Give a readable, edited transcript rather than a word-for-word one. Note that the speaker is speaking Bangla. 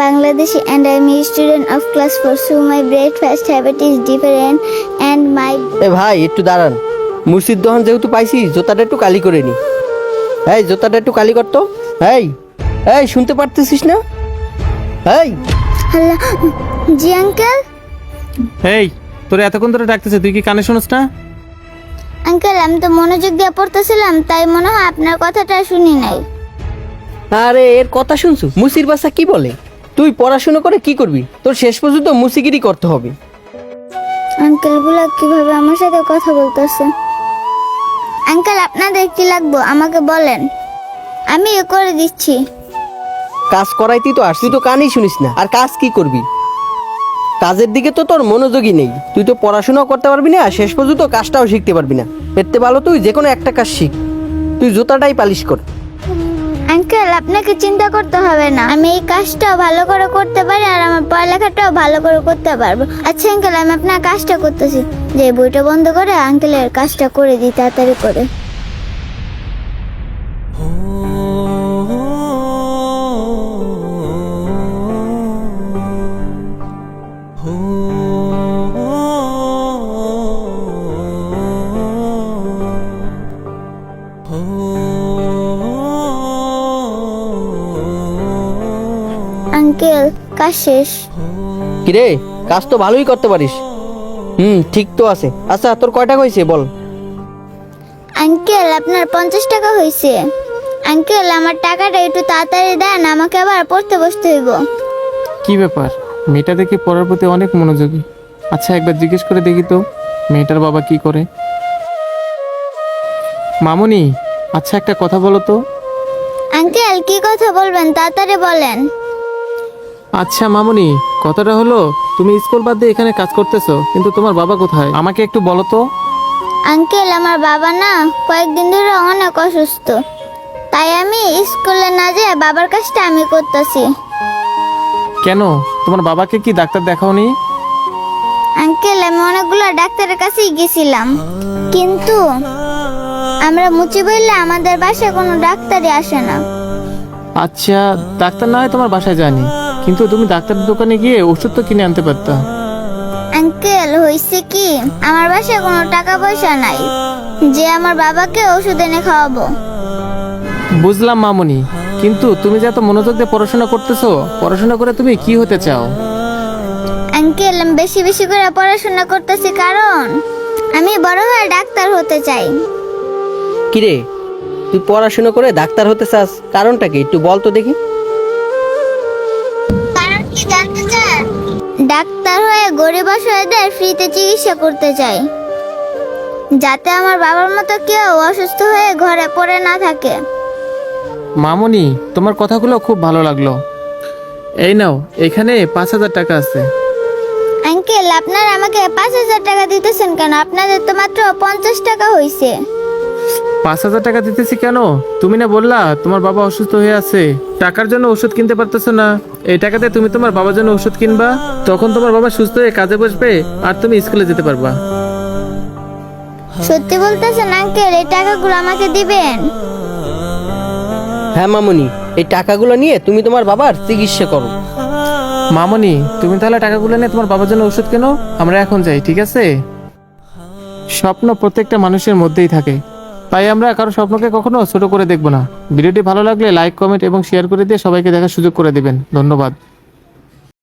Bangladeshi and I am a student of class 4, so my breakfast habit is different and my... এ ভাই একটু দাঁড়ান, মুর্শিদ দোকান যেহেতু পাইছি জুতাটা একটু কালি করে নি। এই জুতাটা একটু কালি করতো। এই এই শুনতে পারতেছিস না? এই Hello, জি আঙ্কেল। এই তোর এতক্ষণ ধরে ডাকতেছে, তুই কি কানে শুনছ না? আঙ্কেল আমি তো মনোযোগ দিয়ে পড়তেছিলাম, তাই মনে হয় আপনার কথাটা শুনি নাই। আরে এর কথা শুনছু? মুসির বাসা কি বলে? তুই পড়াশোনা করে কি করবি? তোর শেষ পর্যন্ত মুসিগিরি করতে হবে। আঙ্কেল গুলা কিভাবে আমার সাথে কথা বলতেছে? আঙ্কেল আপনাদের কি লাগবে আমাকে বলেন, আমি করে দিচ্ছি। কাজ করাইতেই তো আসছি, তুই তো কানই শুনিস না, আর কাজ কি করবি? কাজের দিকে তো তোর মনোযোগই নেই, তুই তো পড়াশোনাও করতে পারবি না, শেষ পর্যন্ত কাজটাও শিখতে পারবি না। এর থেকে ভালো তুই যে কোনো একটা কাজ শিখ, তুই জুতাটাই পালিশ কর। আঙ্কেল আপনাকে চিন্তা করতে হবে না, আমি এই কাজটাও ভালো করে করতে পারি আর আমার পড়ালেখাটাও ভালো করে করতে পারবো। আচ্ছা আঙ্কেল আমি আপনার কাজটা করতেছি, যে বইটা বন্ধ করে আঙ্কেলের কাজটা করে দিই তাড়াতাড়ি করে। আঙ্কেল কাজ শেষ। কিরে কাজ তো ভালোই করতে পারিস। ঠিক তো আছে। আচ্ছা তোর কয় টাকা হয়েছে বল? আঙ্কেল আপনার 50 টাকা হয়েছে। আঙ্কেল আমার টাকাটা একটু তাড়াতাড়ি দেন, আমাকে আবার পড়তে বসতে হইব। কি ব্যাপার, মেয়েটা দেখে পড়ার প্রতি অনেক মনোযোগী। আচ্ছা একবার জিজ্ঞেস করে দেখি তো মেয়েটার বাবা কি করে। মামুনি, আচ্ছা একটা কথা বলো তো। আঙ্কেল কি কথা বলবেন তাড়াতাড়ি বলেন। আচ্ছা মামুনি, কথাটা হলো তুমি স্কুল বাদ দিয়ে এখানে কাজ করতেছো, কিন্তু তোমার বাবা কোথায় আমাকে একটু বলো তো। আঙ্কেল আমার বাবা না কয়েকদিন ধরে অনেক অসুস্থ, তাই আমি স্কুলে না যেয়ে বাবার কাজটা আমি করতেছি। কেন, তোমার বাবাকে কি ডাক্তার দেখাওনি? আঙ্কেল আমি অনেকগুলো ডাক্তারের কাছেই গেছিলাম, কিন্তু আমরা মুচি বললে আমাদের বাসায় কোনো ডাক্তারই আসে না। আচ্ছা ডাক্তার না হয় তোমার বাসায় যায়নি, কিন্তু তুমি ডাক্তারের দোকানে গিয়ে ওষুধ তো কিনে আনতে পারতা। আঙ্কেল হয়েছে কি, আমার বাসায় কোনো টাকা পয়সা নাই যে আমার বাবাকে ওষুধ এনে খাওয়াবো। বুঝলাম মামুনি, কিন্তু তুমি যে এত মনোযোগ দিয়ে পড়াশোনা করতেছো, পড়াশোনা করে তুমি কি হতে চাও? আঙ্কেল আমি বেশি বেশি করে পড়াশোনা করতেছি কারণ আমি বড় হয়ে ডাক্তার হতে চাই। কিরে তুই পড়াশোনা করে ডাক্তার হতে চাস, কারণটা কি একটু বল তো দেখি। ডাক্তার হয়ে গরিব অসহায়দের ফ্রিতে চিকিৎসা করতে চাই, যাতে আমার বাবার মতো কেউ অসুস্থ হয়ে ঘরে পড়ে না থাকে। মামুনি তোমার কথাগুলো খুব ভালো লাগলো। এই নাও, এখানে 5,000 টাকা আছে। আঙ্কেল আপনারা আমাকে 5,000 টাকা দিতেছেন কেন? আপনাদের তো মাত্র 50 টাকা হয়েছে। 5,000 টাকা দিতেছি কেন? তুমি না বললা তোমার বাবা অসুস্থ হয়ে আছে, টাকার জন্য ওষুধ কিনতে পারতেছো না, এই টাকাতে তুমি তোমার বাবার জন্য ওষুধ কিনবা, তখন তোমার বাবা সুস্থ হয়ে কাজে বসবে আর তুমি স্কুলে যেতে পারবা। সত্যি বলতেছেন আঙ্কেল, এই টাকাগুলো আমাকে দিবেন? হ্যাঁ মামুনি, এই টাকাগুলো নিয়ে তুমি তোমার বাবার চিকিৎসা করো। মামুনি তুমি তাহলে টাকাগুলো নিয়ে তোমার বাবার জন্য ওষুধ কেনো, আমরা এখন যাই, ঠিক আছে? স্বপ্ন প্রত্যেকটা মানুষের মধ্যেই থাকে, তাই আমরা কারো স্বপ্নকে কখনো ছোট করে দেখব না। ভিডিওটি ভালো লাগলে লাইক, কমেন্ট এবং শেয়ার করে দিয়ে সবাইকে দেখার সুযোগ করে দিবেন। ধন্যবাদ।